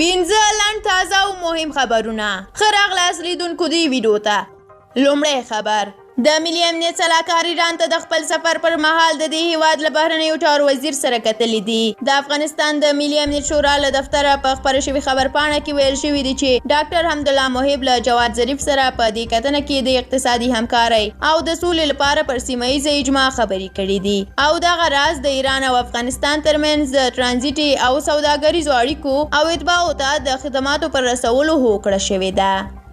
15 لنډ تازه او مهم خبرونه. ښه راغلاست لیدونکو دې ویډیو ته. لومړی خبر: د ملي امنیت سلاکار ایران ته د خپل سفر پر مهال د دې هیواد له بهرنیو چارو وزیر سره کتلي دي. د افغانستان د ملي امنیت شورا له دفتره په خپره شوې خبرپاڼه کې ویل شوي دي چې ډاکټر حمدالله محب له جواد ظریف سره په دې کتنه کې د اقتصادي همکارۍ او د سولې لپاره پر سیمه ییزه اجماع خبرې کړي دي او دغه راز د ایران او افغانستان ترمنځ د ترانزیټي او سوداګریزو اړیکو او اتباعو ته د خدماتو پر رسولو هوکړه شوې ده.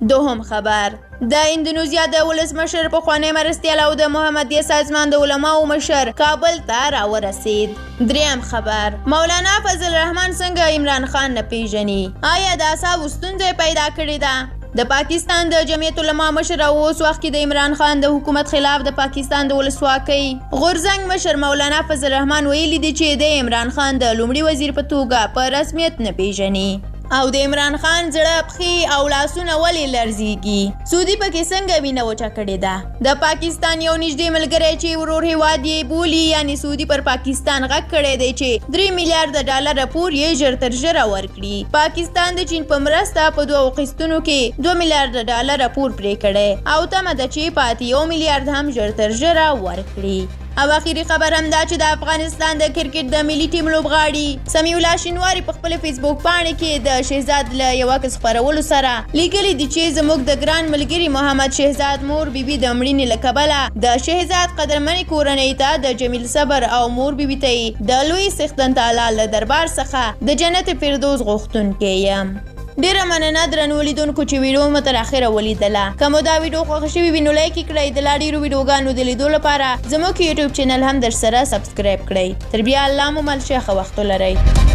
دوهم خبر: د اندونیزیا د ولسمشر پخوانی مرستیال او د محمدیه سازمان د علماو مشر کابل ته راورسید. دریم خبر: مولانا فضل الرحمن څنګه عمران خان نه پیژني؟ آیا د اعصابو ستونزه پیدا کړې ده؟ د پاکستان د جمعیت علما مشر او اوس وخت کې د عمران خان د حکومت خلاف د پاکستان د ولسواکۍ غورځنګ مشر مولانا فضل الرحمن ویلي دي چې د عمران خان د لومړي وزیر په توګه په رسمیت نه پیژني او د عمران خان زړه پښې او لاسونه ولې لرزیږي. سعودي پکې څنګه وینه وچه کړې ده؟ د پاکستان یو نږدې ملګری چې ورور هیواد یې بولي یعنی سعودي پر پاکستان غږ کړی دی چې 3 میلیارډ ډالر پور یې ژر تر ژره ورکړي. پاکستان د چین په مرسته په 2 قسطونو کې 2 میلیارډ ډالر پور پرې کړی او تمه ده چې پاتې 1 میلیارډ هم ژر تر ژره ورکړي. او اخیری خبر هم دا چې د افغانستان د کرکټ د ملي ټیم لوبغاړي سمیع الله شینواري په خپل فیسبوک پاڼه کې د شهزاد له یو عکس خپرولو سره لیکلي دي چې زموږ د ګران ملګري محمد شهزاد مور بیبي د مړینې له کبله د شهزاد قدرمنې کورنۍ ته د جمیل صبر او مور بیبي ته د لوی څښتن تعالی له دربار څخه د جنت فردوس غوښتونکی یم. ډیره مننه درنو لیدونکو چې ویډیو مو تر اخره ولیدله. که مو دا ویډیو خوښه شوې وي نو لایک یې کړئ. د لا ډېرو ویډیوګانو د لیدو لپاره زموږ یوټیوب چینل هم درسره سبسکرایب کړئ. تر بیا الله مو مل شه. ښه وخت ولرئ.